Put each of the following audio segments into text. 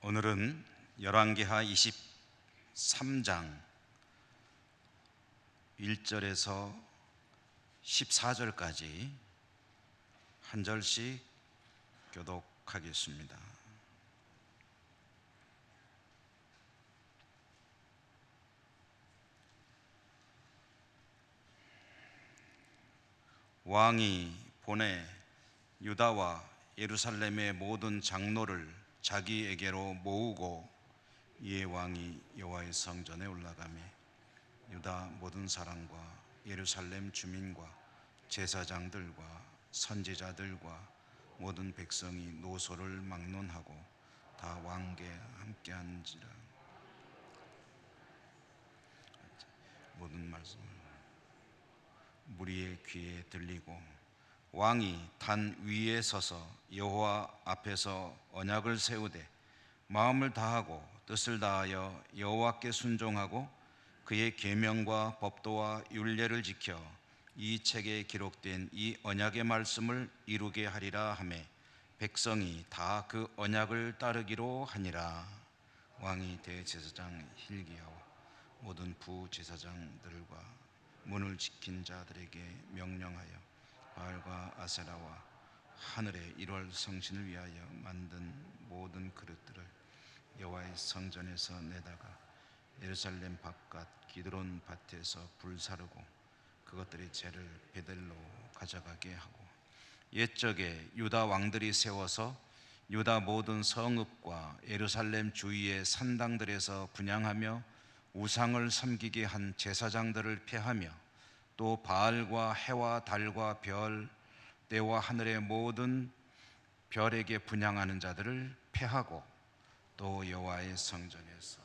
오늘은 열왕기하 23장 1절에서 14절까지 한 절씩 교독하겠습니다. 왕이 보내 유다와 예루살렘의 모든 장로를 자기에게로 모으고 이에 왕이 여호와의 성전에 올라가며 유다 모든 사람과 예루살렘 주민과 제사장들과 선지자들과 모든 백성이 노소를 막론하고 다 왕께 함께한지라. 모든 말씀을 무리의 귀에 들리고 왕이 단 위에 서서 여호와 앞에서 언약을 세우되 마음을 다하고 뜻을 다하여 여호와께 순종하고 그의 계명과 법도와 율례를 지켜 이 책에 기록된 이 언약의 말씀을 이루게 하리라 하매 백성이 다 그 언약을 따르기로 하니라. 왕이 대제사장 hil기야와 모든 부제사장들과 문을 지킨 자들에게 명령하여 바알과 아세라와 하늘의 1월 성신을 위하여 만든 모든 그릇들을 여호와의 성전에서 내다가 예루살렘 바깥 기드론 밭에서 불사르고 그것들의 재를 베델로 가져가게 하고 옛적에 유다 왕들이 세워서 유다 모든 성읍과 예루살렘 주위의 산당들에서 분향하며 우상을 섬기게 한 제사장들을 폐하며 또 바알과 해와 달과 별 때와 하늘의 모든 별에게 분향하는 자들을 폐하고 또 여호와의 성전에서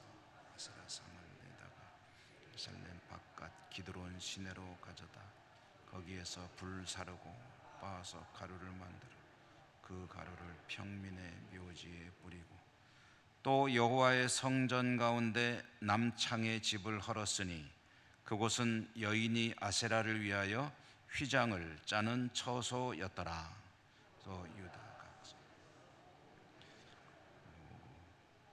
아세라 상을 내다가 예루살렘 바깥 기드론 시내로 가져다 거기에서 불 사르고 빻아서 가루를 만들어 그 가루를 평민의 묘지에 뿌리고 또 여호와의 성전 가운데 남창의 집을 헐었으니 그곳은 여인이 아세라를 위하여 휘장을 짜는 처소였더라. 또 유다가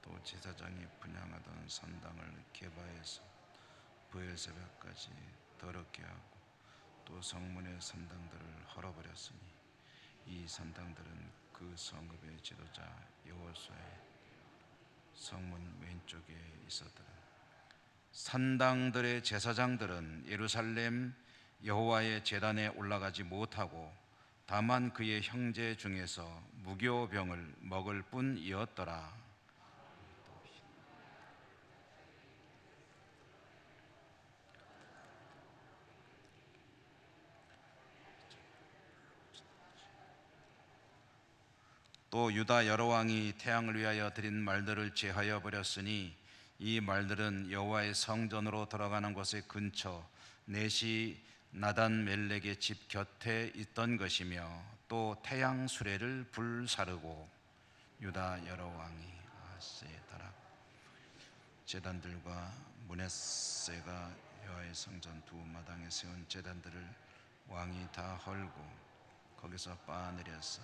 또 제사장이 분향하던 산당을 게바에서 브엘세바까지 더럽게 하고 또 성문의 산당들을 헐어버렸으니 이 산당들은 그 성읍의 지도자 여호수아의 성문 왼쪽에 있었더라. 산당들의 제사장들은 예루살렘 여호와의 제단에 올라가지 못하고 다만 그의 형제 중에서 무교병을 먹을 뿐이었더라. 또 유다 여러 왕이 태양을 위하여 드린 말들을 제하여 버렸으니 이 말들은 여호와의 성전으로 들어가는 곳의 근처 넷이 나단 멜렉의 집 곁에 있던 것이며 또 태양 수레를 불사르고 유다 여러 왕이 아하스의 다락 제단들과 문에세가 여호와의 성전 두 마당에 세운 제단들을 왕이 다 헐고 거기서 빻아내려서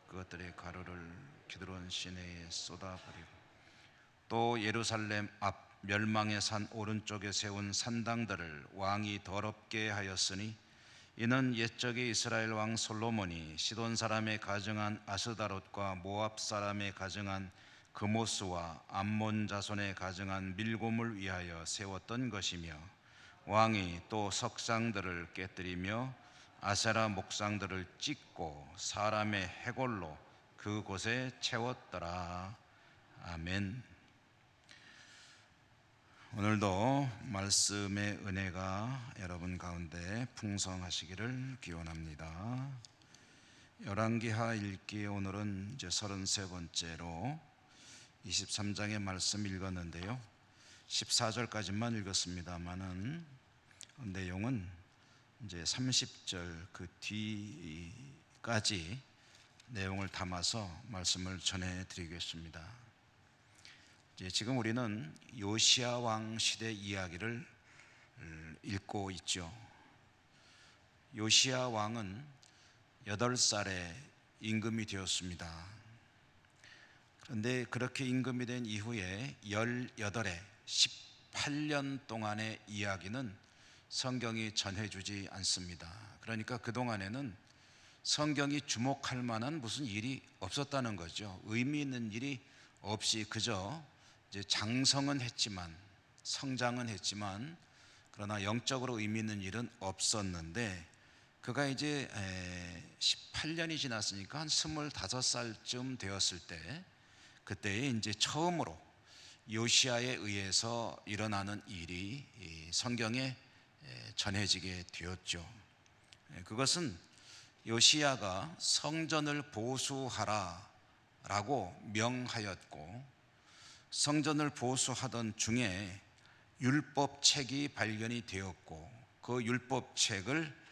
그것들의 가루를 기드론 시내에 쏟아버리고 또 예루살렘 앞 멸망의 산 오른쪽에 세운 산당들을 왕이 더럽게 하였으니 이는 옛적에 이스라엘 왕 솔로몬이 시돈 사람의 가증한 아스다롯과 모압 사람의 가증한 그모스와 암몬 자손의 가증한 밀곰을 위하여 세웠던 것이며 왕이 또 석상들을 깨뜨리며 아세라 목상들을 찢고 사람의 해골로 그곳에 채웠더라. 아멘. 오늘도 말씀의 은혜가 여러분 가운데 풍성하시기를 기원합니다. 열왕기하 읽기 오늘은 이제 33번째로 23장의 말씀 읽었는데요. 14절까지만 읽었습니다만은 내용은 이제 30절 그 뒤까지 내용을 담아서 말씀을 전해 드리겠습니다. 지금 우리는 요시야 왕 시대 이야기를 읽고 있죠. 요시야 왕은 8살에 임금이 되었습니다. 그런데 그렇게 임금이 된 이후에 18해 18년 동안의 이야기는 성경이 전해주지 않습니다. 그러니까 그동안에는 성경이 주목할 만한 무슨 일이 없었다는 거죠. 의미 있는 일이 없이 그저 이제 장성은 했지만, 성장은 했지만, 그러나 영적으로 의미 있는 일은 없었는데, 그가 이제 18년이 지났으니까 한 25살쯤 되었을 때, 그때에 이제 처음으로 요시야에 의해서 일어나는 일이 성경에 전해지게 되었죠. 그것은 요시야가 성전을 보수하라 라고 명하였고, 성전을 보수하던 중에 율법책이 발견이 되었고, 그 율법책을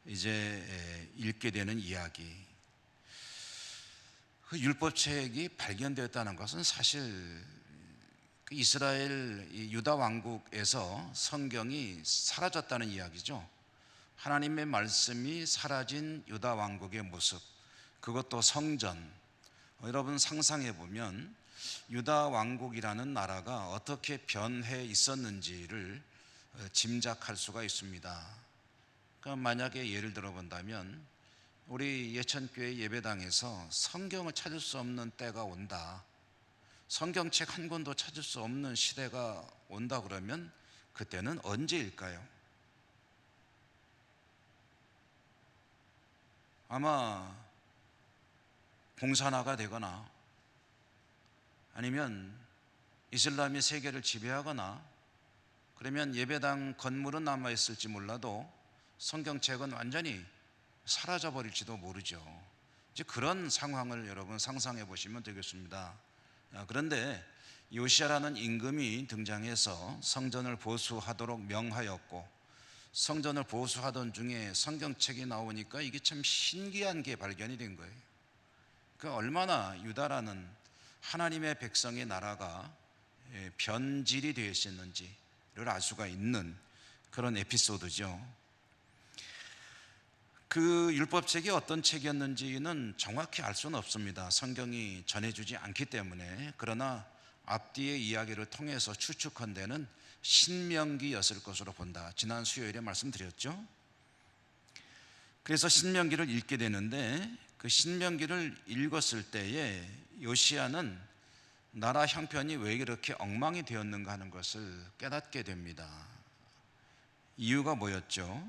이제 읽게 되는 이야기. 그 율법책이 발견되었다는 것은 사실 이스라엘 유다 왕국에서 성경이 사라졌다는 이야기죠. 하나님의 말씀이 사라진 유다 왕국의 모습, 그것도 성전. 여러분 상상해 보면 유다 왕국이라는 나라가 어떻게 변해 있었는지를 짐작할 수가 있습니다. 그러니까 만약에 예를 들어 본다면 우리 예천교회 예배당에서 성경을 찾을 수 없는 때가 온다, 성경책 한 권도 찾을 수 없는 시대가 온다 그러면 그때는 언제일까요? 아마 공산화가 되거나 아니면 이슬람이 세계를 지배하거나, 그러면 예배당 건물은 남아있을지 몰라도 성경책은 완전히 사라져 버릴지도 모르죠. 이제 그런 상황을 여러분 상상해 보시면 되겠습니다. 그런데 요시야라는 임금이 등장해서 성전을 보수하도록 명하였고, 성전을 보수하던 중에 성경책이 나오니까 이게 참 신기한 게 발견이 된 거예요. 그 얼마나 유다라는 하나님의 백성의 나라가 변질이 되어 있었는지를 알 수가 있는 그런 에피소드죠. 그 율법책이 어떤 책이었는지는 정확히 알 수는 없습니다. 성경이 전해주지 않기 때문에. 그러나 앞뒤의 이야기를 통해서 추측한 데는 신명기였을 것으로 본다. 지난 수요일에 말씀드렸죠. 그래서 신명기를 읽게 되는데, 그 신명기를 읽었을 때에 요시야는 나라 형편이 왜 이렇게 엉망이 되었는가 하는 것을 깨닫게 됩니다. 이유가 뭐였죠?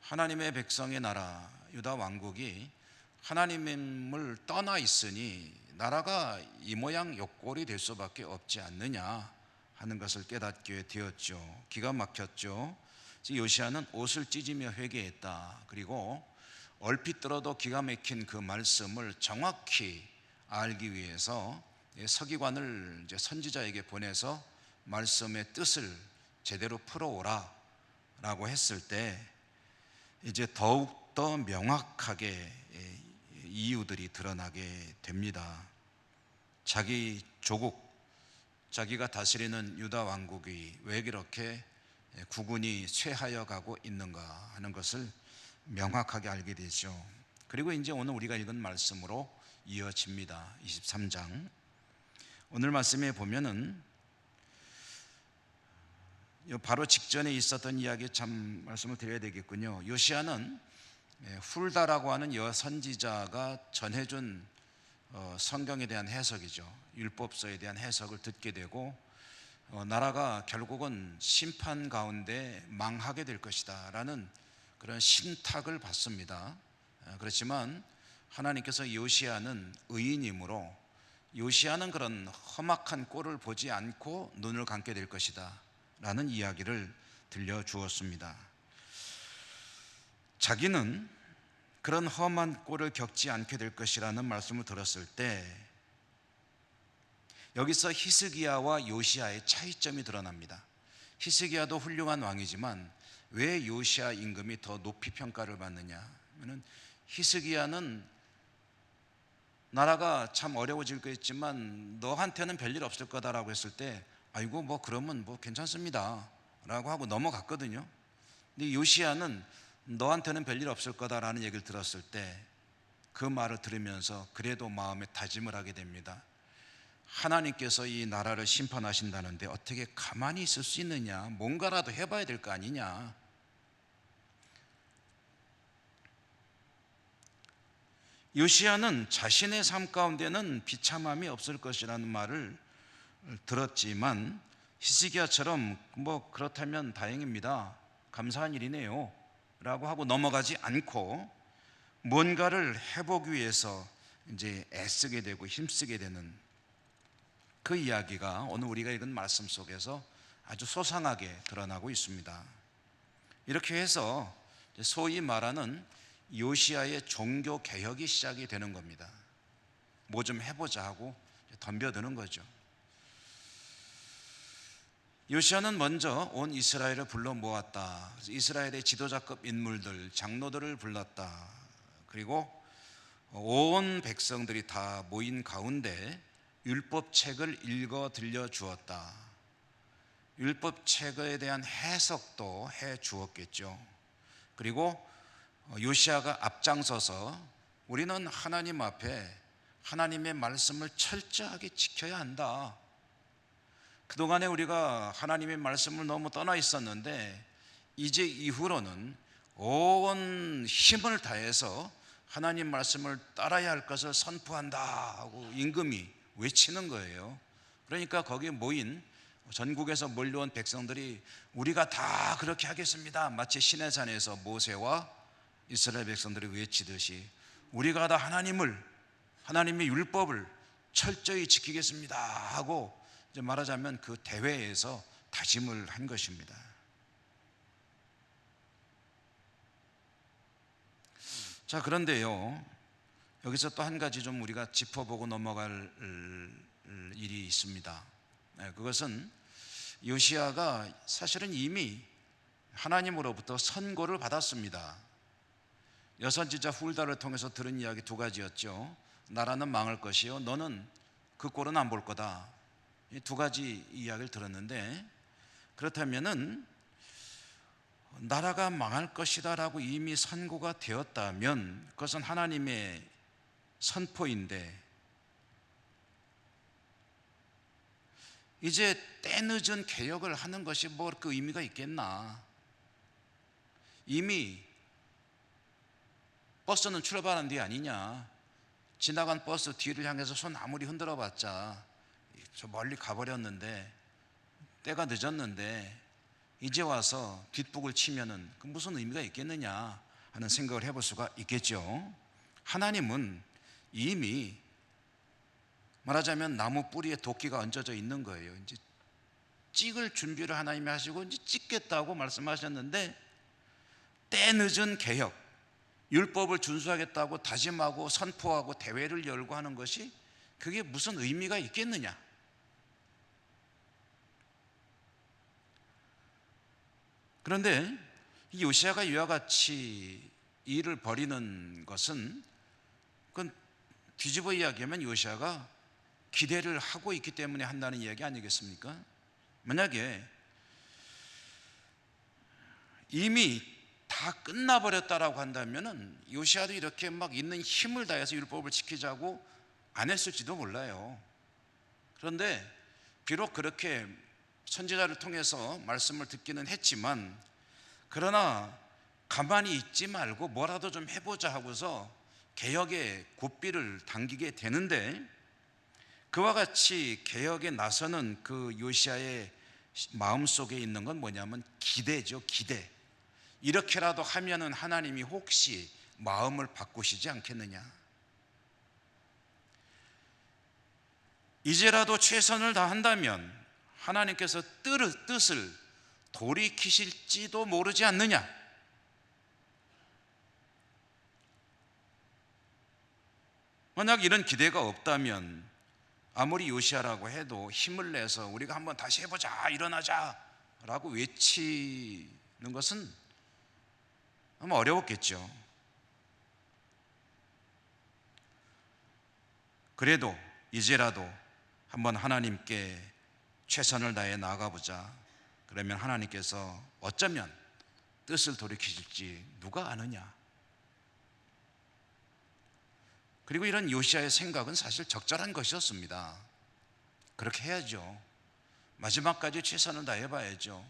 하나님의 백성의 나라 유다 왕국이 하나님을 떠나 있으니 나라가 이 모양 요 꼴이 될 수밖에 없지 않느냐 하는 것을 깨닫게 되었죠. 기가 막혔죠. 요시야는 옷을 찢으며 회개했다. 그리고 얼핏 들어도 기가 막힌 그 말씀을 정확히 알기 위해서 서기관을 이제 선지자에게 보내서 말씀의 뜻을 제대로 풀어오라 라고 했을 때 이제 더욱더 명확하게 이유들이 드러나게 됩니다. 자기 조국, 자기가 다스리는 유다 왕국이 왜 그렇게 국운이 쇠하여 가고 있는가 하는 것을 명확하게 알게 되죠. 그리고 이제 오늘 우리가 읽은 말씀으로 이어집니다. 23장 오늘 말씀에 보면은 바로 직전에 있었던 이야기 참 말씀을 드려야 되겠군요. 요시야는 훌다라고 하는 여선지자가 전해준 성경에 대한 해석이죠. 율법서에 대한 해석을 듣게 되고 나라가 결국은 심판 가운데 망하게 될 것이다 라는 그런 신탁을 받습니다. 그렇지만 하나님께서 요시야는 의인이므로 요시야는 그런 험악한 꼴을 보지 않고 눈을 감게 될 것이다 라는 이야기를 들려주었습니다. 자기는 그런 험한 꼴을 겪지 않게 될 것이라는 말씀을 들었을 때 여기서 히스기야와 요시야의 차이점이 드러납니다. 히스기야도 훌륭한 왕이지만 왜 요시야 임금이 더 높이 평가를 받느냐 하면, 히스기야는 나라가 참 어려워질 거였지만 너한테는 별일 없을 거다라고 했을 때 아이고 뭐 그러면 뭐 괜찮습니다 라고 하고 넘어갔거든요. 근데 요시야는 너한테는 별일 없을 거다라는 얘기를 들었을 때 그 말을 들으면서 그래도 마음에 다짐을 하게 됩니다. 하나님께서 이 나라를 심판하신다는데 어떻게 가만히 있을 수 있느냐, 뭔가라도 해봐야 될 거 아니냐. 요시야는 자신의 삶 가운데는 비참함이 없을 것이라는 말을 들었지만 히스기야처럼 뭐 그렇다면 다행입니다, 감사한 일이네요 라고 하고 넘어가지 않고 뭔가를 해보기 위해서 이제 애쓰게 되고 힘쓰게 되는 그 이야기가 오늘 우리가 읽은 말씀 속에서 아주 소상하게 드러나고 있습니다. 이렇게 해서 소위 말하는 요시야의 종교 개혁이 시작이 되는 겁니다. 뭐 좀 해보자 하고 덤벼드는 거죠. 요시야는 먼저 온 이스라엘을 불러 모았다. 이스라엘의 지도자급 인물들, 장로들을 불렀다. 그리고 온 백성들이 다 모인 가운데 율법책을 읽어 들려 주었다. 율법책에 대한 해석도 해 주었겠죠. 그리고 요시야가 앞장서서 우리는 하나님 앞에 하나님의 말씀을 철저하게 지켜야 한다. 그동안에 우리가 하나님의 말씀을 너무 떠나 있었는데 이제 이후로는 온 힘을 다해서 하나님 말씀을 따라야 할 것을 선포한다 하고 임금이 외치는 거예요. 그러니까 거기에 모인 전국에서 몰려온 백성들이 우리가 다 그렇게 하겠습니다, 마치 시내산에서 모세와 이스라엘 백성들이 외치듯이 우리가 다 하나님의 율법을 철저히 지키겠습니다 하고 이제 말하자면 그 대회에서 다짐을 한 것입니다. 자, 그런데요, 여기서 또 한 가지 좀 우리가 짚어보고 넘어갈 일이 있습니다. 그것은 요시야가 사실은 이미 하나님으로부터 선고를 받았습니다. 여선지자 훌다를 통해서 들은 이야기 두 가지였죠. 나라는 망할 것이요, 너는 그 꼴은 안 볼 거다. 이 두 가지 이야기를 들었는데, 그렇다면은 나라가 망할 것이다 라고 이미 선고가 되었다면 그것은 하나님의 선포인데 이제 때늦은 개혁을 하는 것이 뭐 그 의미가 있겠나. 이미 버스는 출발한 뒤 아니냐. 지나간 버스 뒤를 향해서 손 아무리 흔들어 봤자 저 멀리 가버렸는데, 때가 늦었는데 이제 와서 뒷북을 치면은 그 무슨 의미가 있겠느냐 하는 생각을 해볼 수가 있겠죠. 하나님은 이미 말하자면 나무 뿌리에 도끼가 얹어져 있는 거예요. 이제 찍을 준비를 하나님이 하시고 이제 찍겠다고 말씀하셨는데, 때 늦은 개혁, 율법을 준수하겠다고 다짐하고 선포하고 대회를 열고 하는 것이 그게 무슨 의미가 있겠느냐. 그런데 이 요시야가 이와 같이 일을 벌이는 것은 그건 뒤집어 이야기하면 요시야가 기대를 하고 있기 때문에 한다는 이야기 아니겠습니까? 만약에 이미 다 끝나버렸다라고 한다면은 요시야도 이렇게 막 있는 힘을 다해서 율법을 지키자고 안 했을지도 몰라요. 그런데 비록 그렇게 선지자를 통해서 말씀을 듣기는 했지만, 그러나 가만히 있지 말고 뭐라도 좀 해보자 하고서 개혁의 고삐를 당기게 되는데, 그와 같이 개혁에 나서는 그 요시야의 마음속에 있는 건 뭐냐면 기대죠. 기대. 이렇게라도 하면은 하나님이 혹시 마음을 바꾸시지 않겠느냐. 이제라도 최선을 다한다면 하나님께서 뜻을 돌이키실지도 모르지 않느냐. 만약 이런 기대가 없다면 아무리 요시야라고 해도 힘을 내서 우리가 한번 다시 해보자, 일어나자 라고 외치는 것은 아마 어려웠겠죠. 그래도 이제라도 한번 하나님께 최선을 다해 나아가보자. 그러면 하나님께서 어쩌면 뜻을 돌이키실지 누가 아느냐. 그리고 이런 요시야의 생각은 사실 적절한 것이었습니다. 그렇게 해야죠. 마지막까지 최선을 다해봐야죠.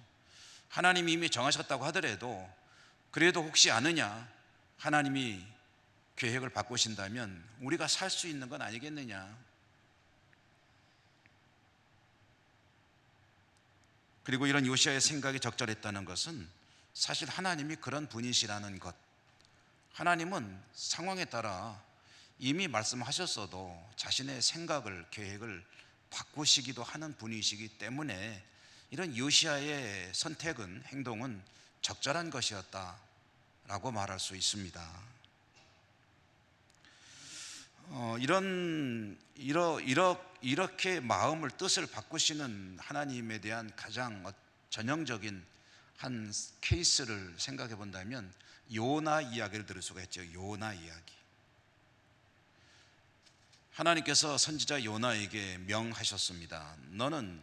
하나님이 이미 정하셨다고 하더라도 그래도 혹시 아느냐, 하나님이 계획을 바꾸신다면 우리가 살 수 있는 건 아니겠느냐. 그리고 이런 요시야의 생각이 적절했다는 것은 사실 하나님이 그런 분이시라는 것, 하나님은 상황에 따라 이미 말씀하셨어도 자신의 생각을, 계획을 바꾸시기도 하는 분이시기 때문에 이런 요시야의 선택은, 행동은 적절한 것이었다라고 말할 수 있습니다. 이렇게 마음을, 뜻을 바꾸시는 하나님에 대한 가장 전형적인 한 케이스를 생각해 본다면 요나 이야기를 들을 수가 있죠. 요나 이야기. 하나님께서 선지자 요나에게 명하셨습니다. 너는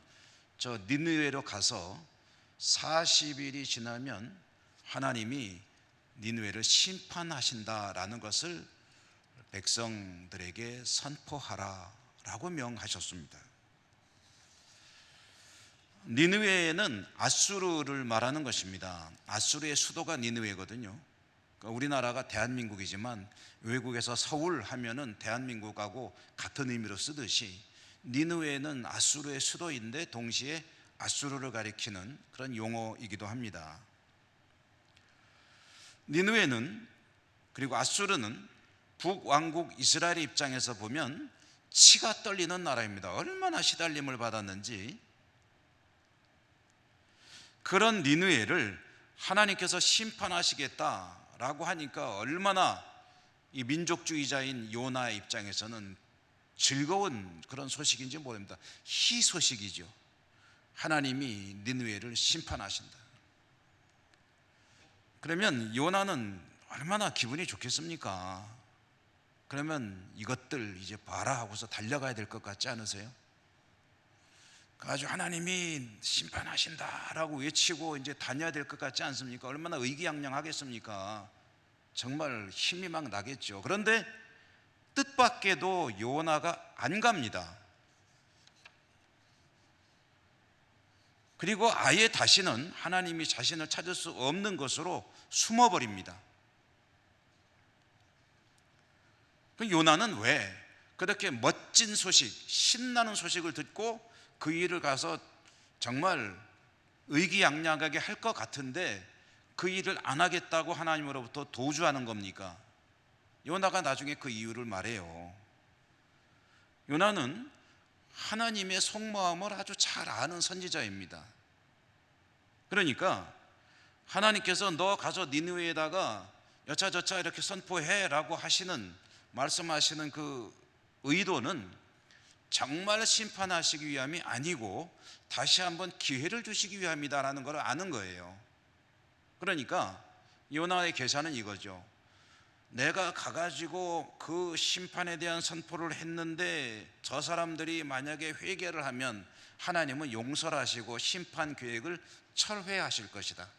저 니느웨로 가서 40일이 지나면 하나님이 니느웨를 심판하신다라는 것을 백성들에게 선포하라 라고 명하셨습니다. 니느웨는 아수르를 말하는 것입니다. 아수르의 수도가 니느웨거든요. 그러니까 우리나라가 대한민국이지만 외국에서 서울 하면은 대한민국하고 같은 의미로 쓰듯이 니느웨는 아수르의 수도인데 동시에 아수르를 가리키는 그런 용어이기도 합니다. 니느웨는, 그리고 아수르는 북왕국 이스라엘의 입장에서 보면 치가 떨리는 나라입니다. 얼마나 시달림을 받았는지. 그런 니느웨를 하나님께서 심판하시겠다라고 하니까 얼마나 이 민족주의자인 요나의 입장에서는 즐거운 그런 소식인지 모릅니다. 희소식이죠. 하나님이 니느웨를 심판하신다. 그러면 요나는 얼마나 기분이 좋겠습니까? 그러면 이것들 이제 봐라 하고서 달려가야 될 것 같지 않으세요? 아주 하나님이 심판하신다라고 외치고 이제 다녀야 될 것 같지 않습니까? 얼마나 의기양양하겠습니까? 정말 힘이 막 나겠죠. 그런데 뜻밖에도 요나가 안 갑니다. 그리고 아예 다시는 하나님이 자신을 찾을 수 없는 것으로 숨어버립니다. 요나는 왜 그렇게 멋진 소식, 신나는 소식을 듣고 그 일을 가서 정말 의기양양하게 할 것 같은데 그 일을 안 하겠다고 하나님으로부터 도주하는 겁니까? 요나가 나중에 그 이유를 말해요. 요나는 하나님의 속마음을 아주 잘 아는 선지자입니다. 그러니까 하나님께서 너 가서 니느웨에다가 여차저차 이렇게 선포해 라고 말씀하시는 그 의도는 정말 심판하시기 위함이 아니고 다시 한번 기회를 주시기 위함이다라는 걸 아는 거예요. 그러니까 요나의 계산은 이거죠. 내가 가가지고 그 심판에 대한 선포를 했는데 저 사람들이 만약에 회개를 하면 하나님은 용서를 하시고 심판 계획을 철회하실 것이다.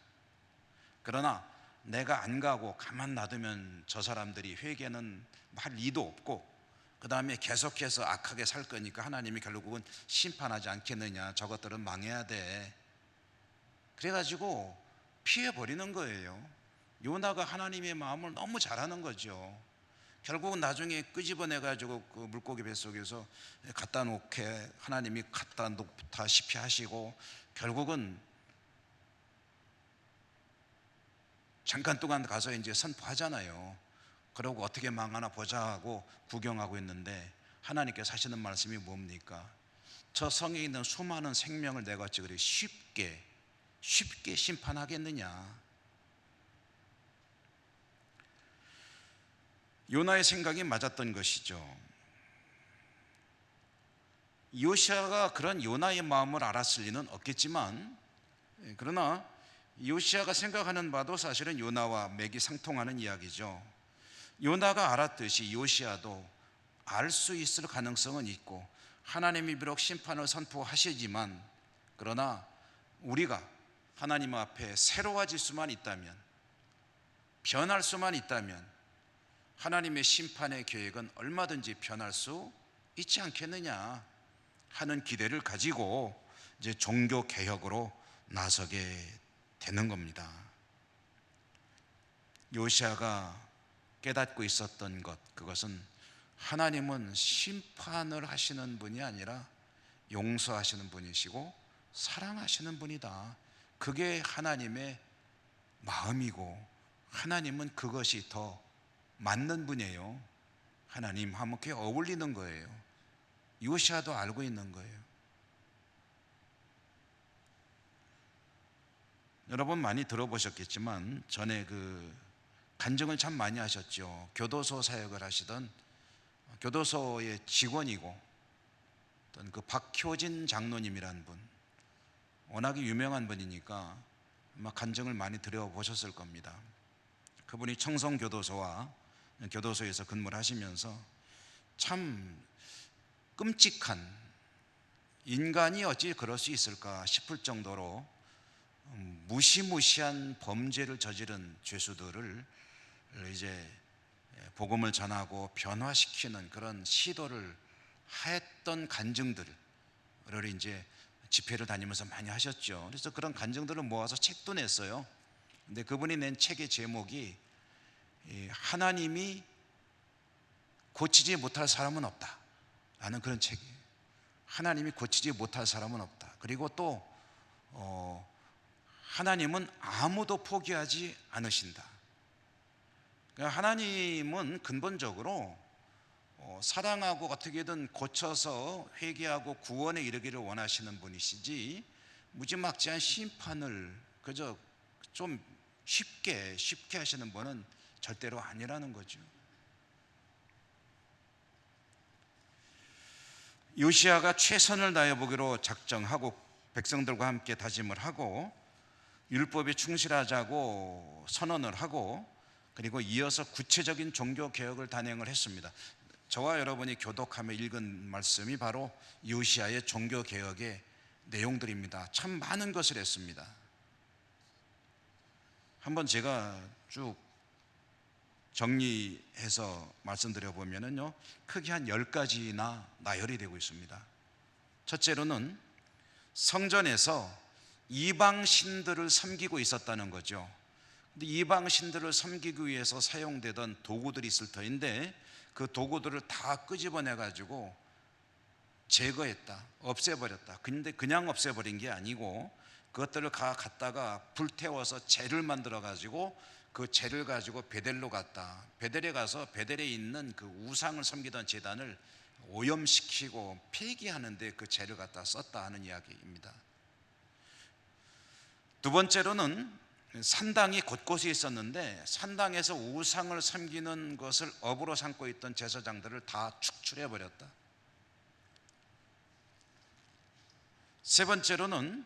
그러나 내가 안 가고 가만 놔두면 저 사람들이 회개는 할 리도 없고 그 다음에 계속해서 악하게 살 거니까 하나님이 결국은 심판하지 않겠느냐, 저것들은 망해야 돼. 그래가지고 피해버리는 거예요. 요나가 하나님의 마음을 너무 잘 아는 거죠. 결국은 나중에 끄집어내가지고 그 물고기 뱃속에서 갖다 놓게 하나님이 갖다 놓다시피 하시고 결국은 잠깐 동안 가서 이제 선포하잖아요. 그러고 어떻게 망하나 보자 하고 구경하고 있는데 하나님께서 하시는 말씀이 뭡니까? 저 성에 있는 수많은 생명을 내가 어찌 그리 쉽게 심판하겠느냐. 요나의 생각이 맞았던 것이죠. 요시야가 그런 요나의 마음을 알았을 리는 없겠지만, 그러나 요시야가 생각하는 바도 사실은 요나와 맥이 상통하는 이야기죠. 요나가 알았듯이 요시야도 알 수 있을 가능성은 있고 하나님이 비록 심판을 선포하시지만 그러나 우리가 하나님 앞에 새로워질 수만 있다면, 변할 수만 있다면 하나님의 심판의 계획은 얼마든지 변할 수 있지 않겠느냐. 하는 기대를 가지고 이제 종교 개혁으로 나서게 되는 겁니다. 요시야가 깨닫고 있었던 것, 그것은 하나님은 심판을 하시는 분이 아니라 용서하시는 분이시고 사랑하시는 분이다. 그게 하나님의 마음이고 하나님은 그것이 더 맞는 분이에요. 하나님 하면 그게 어울리는 거예요. 요시야도 알고 있는 거예요. 여러분 많이 들어보셨겠지만 전에 간증을 참 많이 하셨죠. 교도소 사역을 하시던 교도소의 직원이고 어떤 박효진 장로님이라는 분, 워낙에 유명한 분이니까 아마 간증을 많이 들어보셨을 겁니다. 그분이 청송교도소와 교도소에서 근무를 하시면서 참 끔찍한, 인간이 어찌 그럴 수 있을까 싶을 정도로 무시무시한 범죄를 저지른 죄수들을 이제 복음을 전하고 변화시키는 그런 시도를 했던 간증들을 이제 집회를 다니면서 많이 하셨죠. 그래서 그런 간증들을 모아서 책도 냈어요. 근데 그분이 낸 책의 제목이 하나님이 고치지 못할 사람은 없다 라는 그런 책이에요. 하나님이 고치지 못할 사람은 없다. 그리고 또 하나님은 아무도 포기하지 않으신다. 그러니까 하나님은 근본적으로 사랑하고 어떻게든 고쳐서 회개하고 구원에 이르기를 원하시는 분이시지 무지막지한 심판을 그저 좀 쉽게 하시는 분은 절대로 아니라는 거죠. 요시야가 최선을 다해 보기로 작정하고 백성들과 함께 다짐을 하고 율법에 충실하자고 선언을 하고 그리고 이어서 구체적인 종교 개혁을 단행을 했습니다. 저와 여러분이 교독하며 읽은 말씀이 바로 요시야의 종교 개혁의 내용들입니다. 참 많은 것을 했습니다. 한번 제가 쭉 정리해서 말씀드려 보면은요, 크게 한 10가지나 나열이 되고 있습니다. 첫째로는 성전에서 이방 신들을 섬기고 있었다는 거죠. 근데 이방 신들을 섬기기 위해서 사용되던 도구들이 있을 터인데 그 도구들을 다 끄집어내 가지고 제거했다, 없애버렸다. 근데 그냥 없애버린 게 아니고 그것들을 갖다가 불태워서 재를 만들어 가지고 그 재를 가지고 베델로 갔다. 베델에 가서 베델에 있는 그 우상을 섬기던 제단을 오염시키고 폐기하는데 그 재를 갖다 썼다 하는 이야기입니다. 두 번째로는 산당이 곳곳에 있었는데 산당에서 우상을 섬기는 것을 업으로 삼고 있던 제사장들을 다 축출해 버렸다. 세 번째로는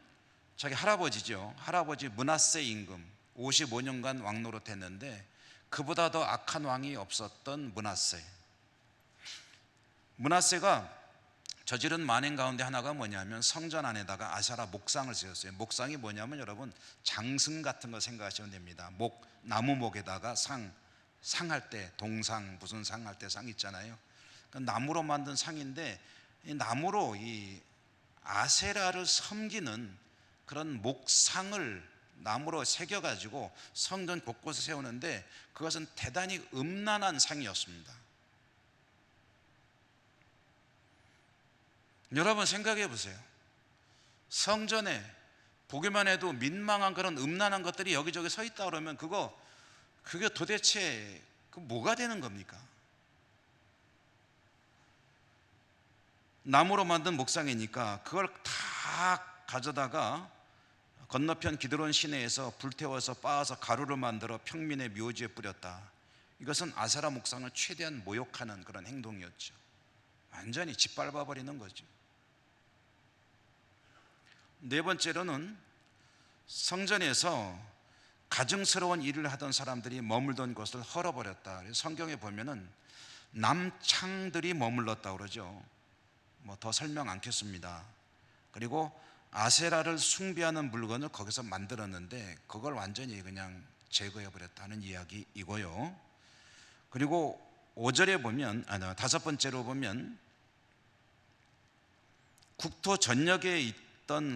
자기 할아버지죠. 할아버지 므낫세 임금 55년간 왕노릇했는데 그보다 더 악한 왕이 없었던 므낫세가 저지른 만행 가운데 하나가 뭐냐면 성전 안에다가 아세라 목상을 지었어요. 목상이 뭐냐면 여러분 장승 같은 거 생각하시면 됩니다. 나무목에다가 상할 때 동상 무슨 상할 때 상 있잖아요. 나무로 만든 상인데 이 나무로 이 아세라를 섬기는 그런 목상을 나무로 새겨가지고 성전 곳곳에 세우는데 그것은 대단히 음란한 상이었습니다. 여러분 생각해 보세요. 성전에 보기만 해도 민망한 그런 음란한 것들이 여기저기 서 있다 그러면 그게 도대체 뭐가 되는 겁니까? 나무로 만든 목상이니까 그걸 다 가져다가 건너편 기드론 시내에서 불태워서 빻아서 가루를 만들어 평민의 묘지에 뿌렸다. 이것은 아세라 목상을 최대한 모욕하는 그런 행동이었죠. 완전히 짓밟아 버리는 거죠. 네 번째로는 성전에서 가증스러운 일을 하던 사람들이 머물던 곳을 헐어버렸다. 성경에 보면은 남창들이 머물렀다고 그러죠. 더 설명 않겠습니다. 그리고 아세라를 숭배하는 물건을 거기서 만들었는데 그걸 완전히 그냥 제거해버렸다는 이야기이고요. 그리고 5절에 보면 다섯 번째로 보면 국토 전역에 있던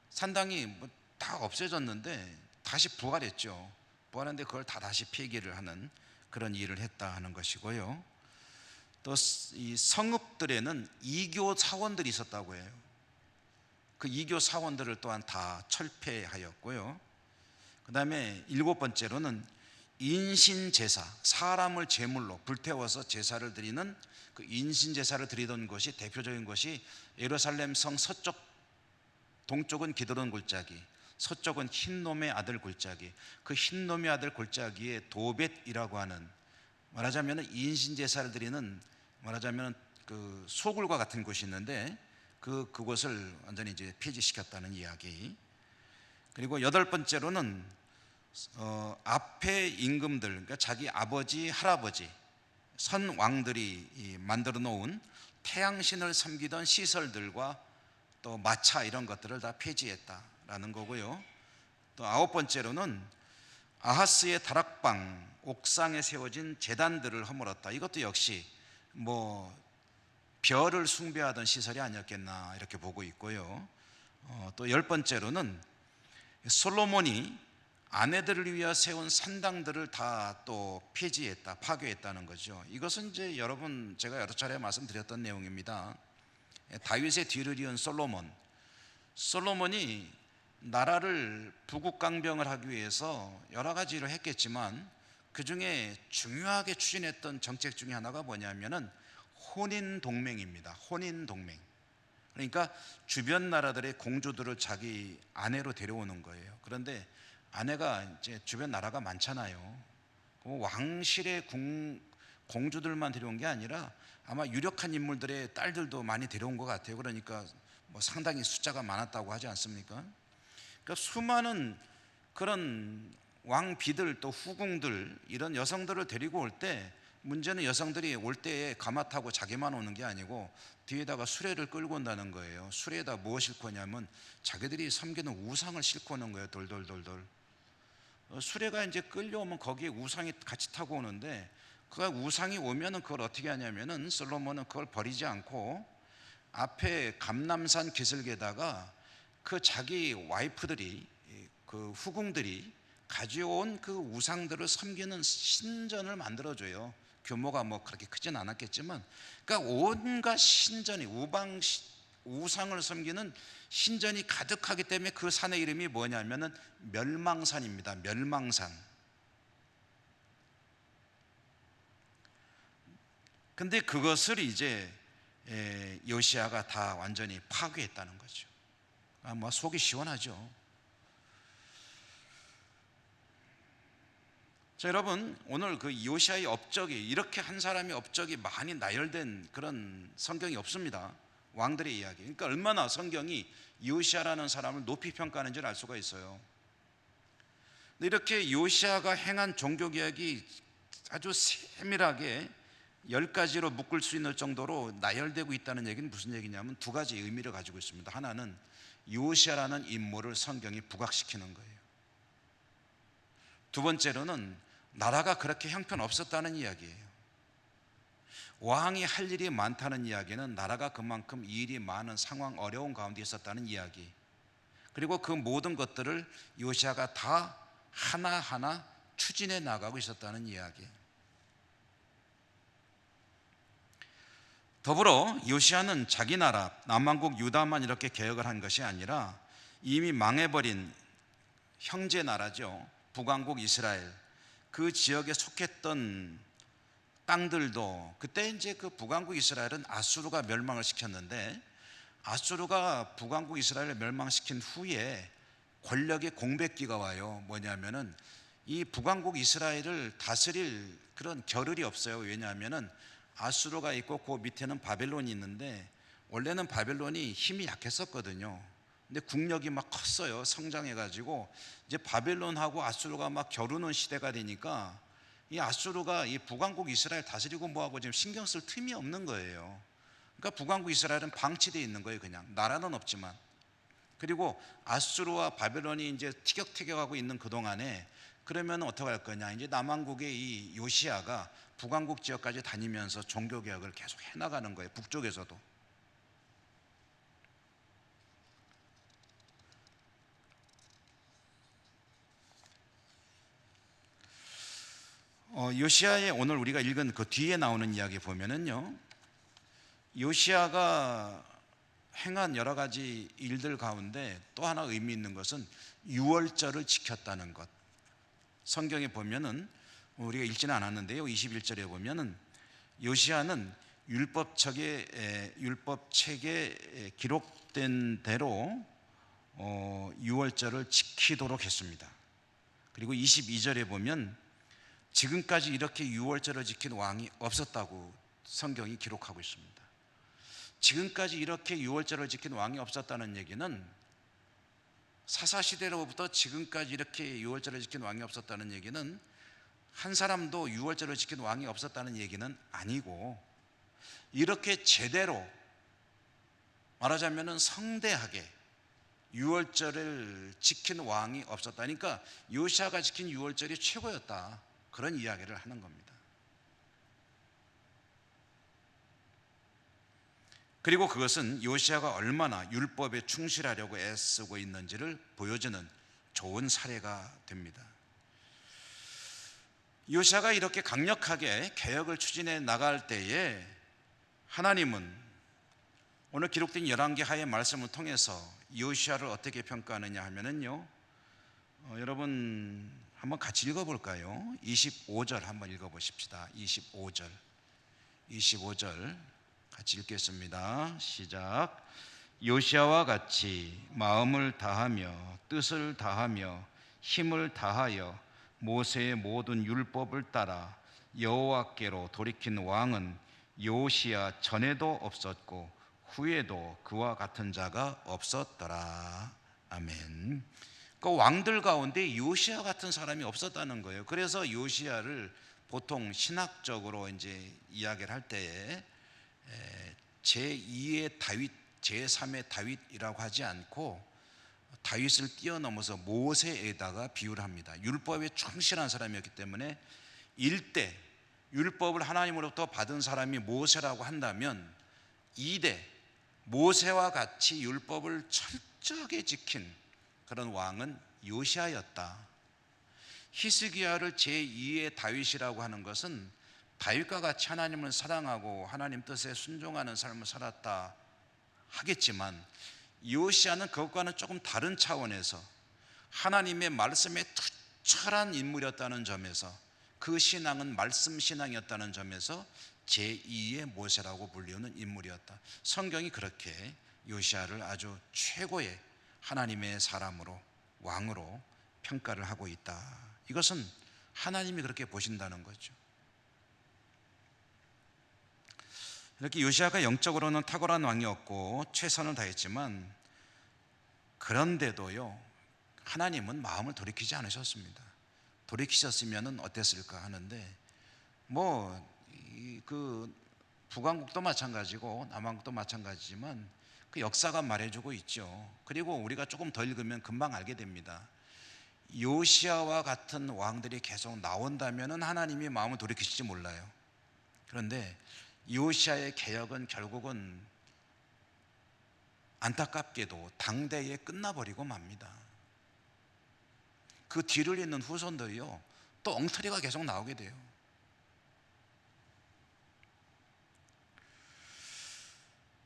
산당이 뭐 다 없어졌는데 다시 부활했죠. 부활했는데 그걸 다 다시 폐기를 하는 그런 일을 했다 하는 것이고요. 또 이 성읍들에는 이교 사원들이 있었다고 해요. 그 이교 사원들을 또한 다 철폐하였고요. 그 다음에 7번째로는 인신제사, 사람을 제물로 불태워서 제사를 드리는 그 인신제사를 드리던 것이, 대표적인 것이 예루살렘 성 서쪽, 동쪽은 기드론 골짜기, 서쪽은 흰놈의 아들 골짜기, 그 흰놈의 아들 골짜기에 도벳이라고 하는, 말하자면 인신제사를 드리는, 말하자면 그 소굴과 같은 곳이 있는데 그곳을 완전히 이제 폐지시켰다는 이야기. 그리고 8번째로는 앞에 임금들, 그러니까 자기 아버지, 할아버지, 선 왕들이 만들어 놓은 태양신을 섬기던 시설들과 또 마차 이런 것들을 다 폐지했다라는 거고요. 또 9번째로는 아하스의 다락방 옥상에 세워진 제단들을 허물었다. 이것도 역시 뭐 별을 숭배하던 시설이 아니었겠나 이렇게 보고 있고요. 또 10번째로는 솔로몬이 아내들을 위하여 세운 산당들을 다 또 폐지했다, 파괴했다는 거죠. 이것은 이제 여러분 제가 여러 차례 말씀드렸던 내용입니다. 다윗의 뒤를 이은 솔로몬이 나라를 부국강병을 하기 위해서 여러 가지를 했겠지만 그 중에 중요하게 추진했던 정책 중에 하나가 뭐냐면은 혼인동맹입니다. 혼인동맹. 그러니까 주변 나라들의 공주들을 자기 아내로 데려오는 거예요. 그런데 아내가 이제 주변 나라가 많잖아요. 왕실의 공주들만 데려온 게 아니라 아마 유력한 인물들의 딸들도 많이 데려온 것 같아요. 그러니까 뭐 상당히 숫자가 많았다고 하지 않습니까? 그러니까 수많은 그런 왕비들 또 후궁들 이런 여성들을 데리고 올 때 문제는 여성들이 올 때에 가마 타고 자기만 오는 게 아니고 뒤에다가 수레를 끌고 온다는 거예요. 수레에다 무엇을 싣고 오냐면 자기들이 섬기는 우상을 싣고 오는 거예요. 돌돌돌돌. 수레가 이제 끌려오면 거기에 우상이 같이 타고 오는데 그 우상이 오면은 그걸 어떻게 하냐면은 솔로몬은 그걸 버리지 않고 앞에 감람산 기슭에다가 그 자기 와이프들이, 그 후궁들이 가져온 그 우상들을 섬기는 신전을 만들어줘요. 규모가 뭐 그렇게 크진 않았겠지만, 그러니까 온갖 신전이 우상을 섬기는 신전이 가득하기 때문에 그 산의 이름이 뭐냐면은 멸망산입니다. 멸망산. 근데 그것을 이제 요시야가 다 완전히 파괴했다는 거죠. 뭐 속이 시원하죠. 자, 여러분, 오늘 그 요시야의 업적이, 이렇게 한 사람의 업적이 많이 나열된 그런 성경이 없습니다. 왕들의 이야기. 그러니까 얼마나 성경이 요시야라는 사람을 높이 평가하는지를 알 수가 있어요. 근데 이렇게 요시야가 행한 종교 개혁이 아주 세밀하게 10가지로 묶을 수 있는 정도로 나열되고 있다는 얘기는 무슨 얘기냐면 두 가지 의미를 가지고 있습니다. 하나는 요시야라는 인물을 성경이 부각시키는 거예요. 두 번째로는 나라가 그렇게 형편없었다는 이야기예요. 왕이 할 일이 많다는 이야기는 나라가 그만큼 일이 많은 상황, 어려운 가운데 있었다는 이야기. 그리고 그 모든 것들을 요시야가 다 하나하나 추진해 나가고 있었다는 이야기. 더불어 요시야는 자기 나라 남왕국 유다만 이렇게 개혁을 한 것이 아니라 이미 망해버린 형제 나라죠, 북왕국 이스라엘, 그 지역에 속했던 땅들도, 그때 이제 그 북왕국 이스라엘은 아수르가 멸망을 시켰는데, 아수르가 북왕국 이스라엘을 멸망시킨 후에 권력의 공백기가 와요. 뭐냐면은 이 북왕국 이스라엘을 다스릴 그런 겨를이 없어요. 왜냐하면은 아수르가 있고 그 밑에는 바벨론이 있는데, 원래는 바벨론이 힘이 약했었거든요. 근데 국력이 막 컸어요. 성장해가지고 이제 바벨론하고 아수르가 막 겨루는 시대가 되니까 이 아수르가 이 북왕국 이스라엘 다스리고 뭐하고 지금 신경 쓸 틈이 없는 거예요. 그러니까 북왕국 이스라엘은 방치되어 있는 거예요. 그냥 나라는 없지만. 그리고 아수르와 바벨론이 이제 티격태격하고 있는 그 동안에 그러면 어떻게 할 거냐? 이제 남왕국의 이 요시야가 북왕국 지역까지 다니면서 종교 개혁을 계속 해나가는 거예요. 북쪽에서도. 요시야의 오늘 우리가 읽은 그 뒤에 나오는 이야기 보면은요, 요시야가 행한 여러 가지 일들 가운데 또 하나 의미 있는 것은 유월절을 지켰다는 것. 성경에 보면은 우리가 읽지는 않았는데요, 21절에 보면은 요시야는 율법책에 기록된 대로 유월절을 지키도록 했습니다. 그리고 22절에 보면 지금까지 이렇게 유월절을 지킨 왕이 없었다고 성경이 기록하고 있습니다. 지금까지 이렇게 유월절을 지킨 왕이 없었다는 얘기는, 사사시대로부터 지금까지 이렇게 유월절을 지킨 왕이 없었다는 얘기는 한 사람도 유월절을 지킨 왕이 없었다는 얘기는 아니고, 이렇게 제대로 말하자면 성대하게 유월절을 지킨 왕이 없었다니까 요시야가 지킨 유월절이 최고였다, 그런 이야기를 하는 겁니다. 그리고 그것은 요시야가 얼마나 율법에 충실하려고 애쓰고 있는지를 보여주는 좋은 사례가 됩니다. 요시야가 이렇게 강력하게 개혁을 추진해 나갈 때에 하나님은 오늘 기록된 열왕기하의 말씀을 통해서 요시야를 어떻게 평가하느냐 하면은요, 여러분 한번 같이 읽어볼까요? 25절 한번 읽어보십시다. 25절 같이 읽겠습니다. 시작. 요시야와 같이 마음을 다하며 뜻을 다하며 힘을 다하여 모세의 모든 율법을 따라 여호와께로 돌이킨 왕은 요시야 전에도 없었고 후에도 그와 같은 자가 없었더라. 아멘. 그 왕들 가운데 요시야 같은 사람이 없었다는 거예요. 그래서 요시야를 보통 신학적으로 이제 이야기를 할 때에 제2의 다윗, 제3의 다윗이라고 하지 않고 다윗을 뛰어넘어서 모세에다가 비유를 합니다. 율법에 충실한 사람이었기 때문에 일대 율법을 하나님으로부터 받은 사람이 모세라고 한다면 2대 모세와 같이 율법을 철저하게 지킨 그런 왕은 요시야였다. 히스기야를 제2의 다윗이라고 하는 것은 다윗과 같이 하나님을 사랑하고 하나님 뜻에 순종하는 삶을 살았다 하겠지만, 요시야는 그것과는 조금 다른 차원에서 하나님의 말씀에 투철한 인물이었다는 점에서, 그 신앙은 말씀 신앙이었다는 점에서 제2의 모세라고 불리우는 인물이었다. 성경이 그렇게 요시야를 아주 최고의 하나님의 사람으로, 왕으로 평가를 하고 있다. 이것은 하나님이 그렇게 보신다는 거죠. 이렇게 요시야가 영적으로는 탁월한 왕이었고 최선을 다했지만, 그런데도요 하나님은 마음을 돌이키지 않으셨습니다. 돌이키셨으면 어땠을까 하는데, 그 북왕국도 마찬가지고 남왕국도 마찬가지지만 그 역사가 말해주고 있죠. 그리고 우리가 조금 더 읽으면 금방 알게 됩니다. 요시야와 같은 왕들이 계속 나온다면 하나님이 마음을 돌이키실지 몰라요. 그런데 요시야의 개혁은 결국은 안타깝게도 당대에 끝나버리고 맙니다. 그 뒤를 잇는 후손들이요 또 엉터리가 계속 나오게 돼요.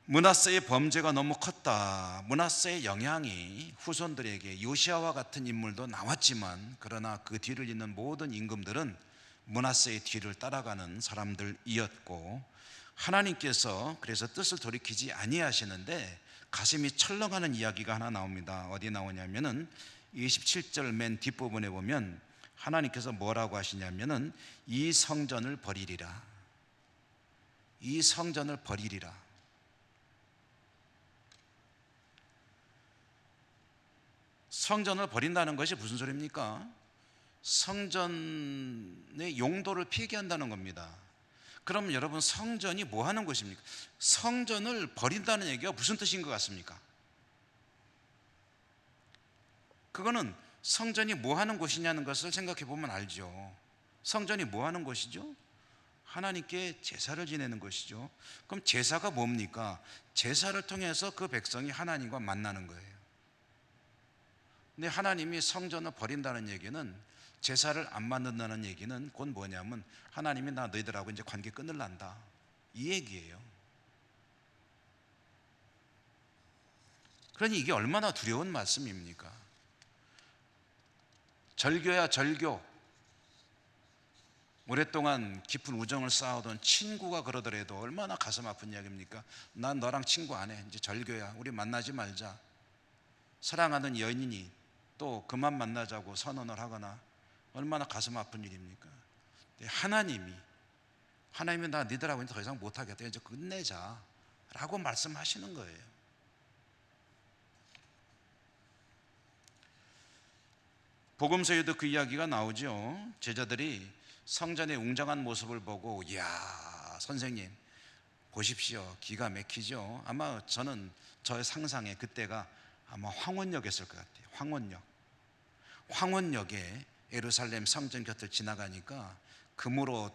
므낫세의 범죄가 너무 컸다. 므낫세의 영향이 후손들에게 요시야와 같은 인물도 나왔지만, 그러나 그 뒤를 잇는 모든 임금들은 므낫세의 뒤를 따라가는 사람들이었고, 하나님께서 그래서 뜻을 돌이키지 아니하시는데 가슴이 철렁하는 이야기가 하나 나옵니다. 어디 나오냐면은 27절 맨 뒷부분에 보면 하나님께서 뭐라고 하시냐면은 이 성전을 버리리라. 이 성전을 버리리라. 성전을 버린다는 것이 무슨 소리입니까? 성전의 용도를 폐기한다는 겁니다. 그럼 여러분, 성전이 뭐 하는 곳입니까? 성전을 버린다는 얘기가 무슨 뜻인 것 같습니까? 그거는 성전이 뭐 하는 곳이냐는 것을 생각해 보면 알죠. 성전이 뭐 하는 곳이죠? 하나님께 제사를 지내는 것이죠. 그럼 제사가 뭡니까? 제사를 통해서 그 백성이 하나님과 만나는 거예요. 근데 하나님이 성전을 버린다는 얘기는, 제사를 안 만든다는 얘기는 곧 뭐냐면 하나님이 나 너희들하고 이제 관계 끊을란다, 이 얘기예요. 그러니 이게 얼마나 두려운 말씀입니까? 절교야 절교, 오랫동안 깊은 우정을 쌓아오던 친구가 그러더라도 얼마나 가슴 아픈 이야기입니까? 난 너랑 친구 안 해, 이제 절교야, 우리 만나지 말자. 사랑하는 연인이 또 그만 만나자고 선언을 하거나 얼마나 가슴 아픈 일입니까? 하나님이 나 니들하고 더 이상 못하겠다, 이제 끝내자 라고 말씀하시는 거예요. 복음서에도 그 이야기가 나오죠. 제자들이 성전의 웅장한 모습을 보고, 이야 선생님 보십시오, 기가 막히죠. 아마 저의 상상에 그때가 아마 황혼역이었을 것 같아요. 황혼역에 예루살렘 성전 곁을 지나가니까 금으로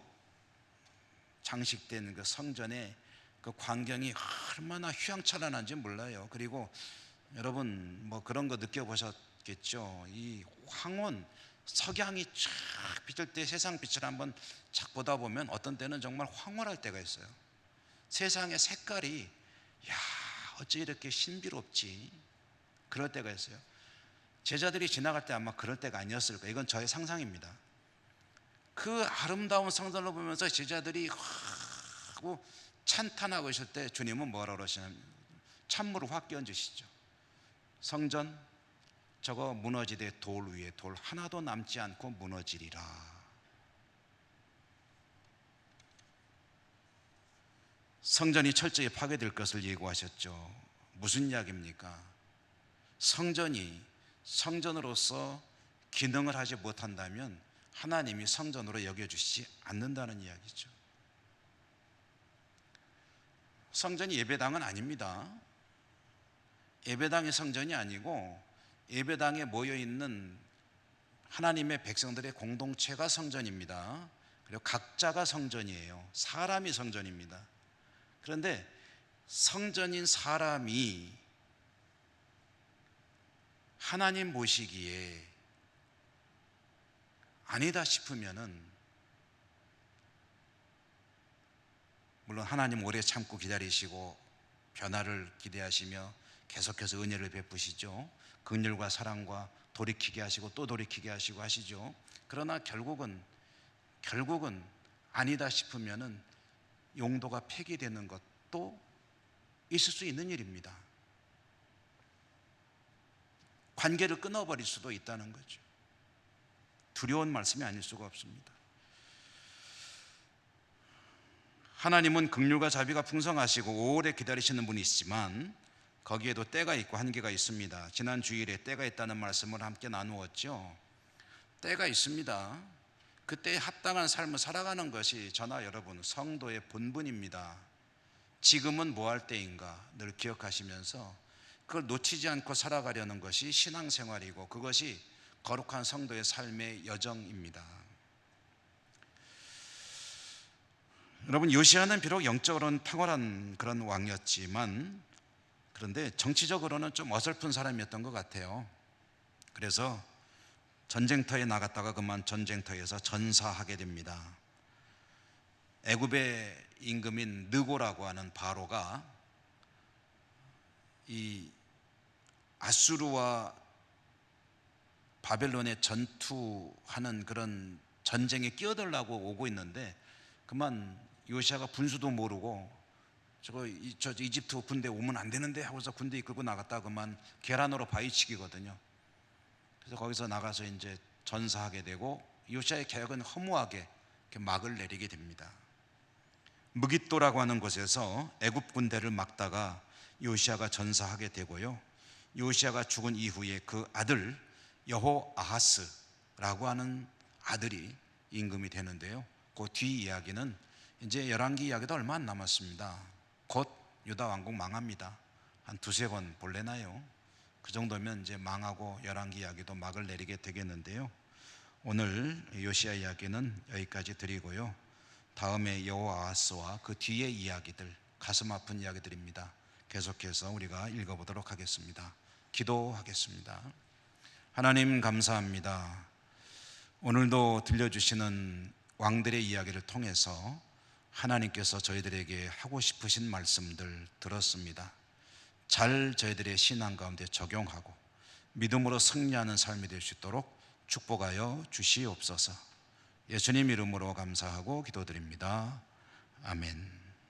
장식된 그 성전의 그 광경이 얼마나 휘황찬란한지 몰라요. 그리고 여러분 뭐 그런 거 느껴보셨겠죠. 이 황혼 석양이 쫙 비칠 때 세상 빛을 한번 착 보다 보면 어떤 때는 정말 황홀할 때가 있어요. 세상의 색깔이 야 어찌 이렇게 신비롭지, 그럴 때가 있어요. 제자들이 지나갈 때 아마 그럴 때가 아니었을 거예요. 이건 저의 상상입니다. 그 아름다운 성전을 보면서 제자들이 하고 찬탄하고 있을 때 주님은 뭐라고 그러시냐면 찬물을 확 끼얹으시죠. 성전 저거 무너지되 돌 위에 돌 하나도 남지 않고 무너지리라. 성전이 철저히 파괴될 것을 예고하셨죠. 무슨 이야기입니까? 성전이 성전으로서 기능을 하지 못한다면 하나님이 성전으로 여겨주시지 않는다는 이야기죠. 성전이 예배당은 아닙니다. 예배당이 성전이 아니고 예배당에 모여있는 하나님의 백성들의 공동체가 성전입니다. 그리고 각자가 성전이에요. 사람이 성전입니다. 그런데 성전인 사람이 하나님 보시기에 아니다 싶으면은, 물론 하나님 오래 참고 기다리시고 변화를 기대하시며 계속해서 은혜를 베푸시죠. 긍휼과 사랑과 돌이키게 하시고 또 돌이키게 하시고 하시죠. 그러나 결국은 아니다 싶으면은 용도가 폐기되는 것도 있을 수 있는 일입니다. 관계를 끊어버릴 수도 있다는 거죠. 두려운 말씀이 아닐 수가 없습니다. 하나님은 긍휼과 자비가 풍성하시고 오래 기다리시는 분이시지만 거기에도 때가 있고 한계가 있습니다. 지난 주일에 때가 있다는 말씀을 함께 나누었죠. 때가 있습니다. 그때에 합당한 삶을 살아가는 것이 저나 여러분 성도의 본분입니다. 지금은 뭐 할 때인가 늘 기억하시면서 그걸 놓치지 않고 살아가려는 것이 신앙생활이고 그것이 거룩한 성도의 삶의 여정입니다. 여러분, 요시야는 비록 영적으로는 탁월한 그런 왕이었지만 그런데 정치적으로는 좀 어설픈 사람이었던 것 같아요. 그래서 전쟁터에 나갔다가 그만 전쟁터에서 전사하게 됩니다. 애굽의 임금인 느고라고 하는 바로가 이 아수르와 바벨론의 전투하는 그런 전쟁에 끼어들려고 오고 있는데 그만 요시야가 분수도 모르고 저 이집트 군대 오면 안 되는데 하고서 군대 이끌고 나갔다 그만 계란으로 바위치기거든요. 그래서 거기서 나가서 이제 전사하게 되고 요시야의 계획은 허무하게 이렇게 막을 내리게 됩니다. 무깃도라고 하는 곳에서 애굽 군대를 막다가 요시야가 전사하게 되고요. 요시야가 죽은 이후에 그 아들 여호아하스라고 하는 아들이 임금이 되는데요. 그 뒤 이야기는 이제 열왕기 이야기도 얼마 안 남았습니다. 곧 유다 왕국 망합니다. 한 두세 번 볼래나요? 그 정도면 이제 망하고 열왕기 이야기도 막을 내리게 되겠는데요. 오늘 요시야 이야기는 여기까지 드리고요. 다음에 여호아하스와 그 뒤의 이야기들, 가슴 아픈 이야기들입니다. 계속해서 우리가 읽어보도록 하겠습니다. 기도하겠습니다. 하나님 감사합니다. 오늘도 들려주시는 왕들의 이야기를 통해서 하나님께서 저희들에게 하고 싶으신 말씀들 들었습니다. 잘 저희들의 신앙 가운데 적용하고 믿음으로 승리하는 삶이 될 수 있도록 축복하여 주시옵소서. 예수님 이름으로 감사하고 기도드립니다. 아멘.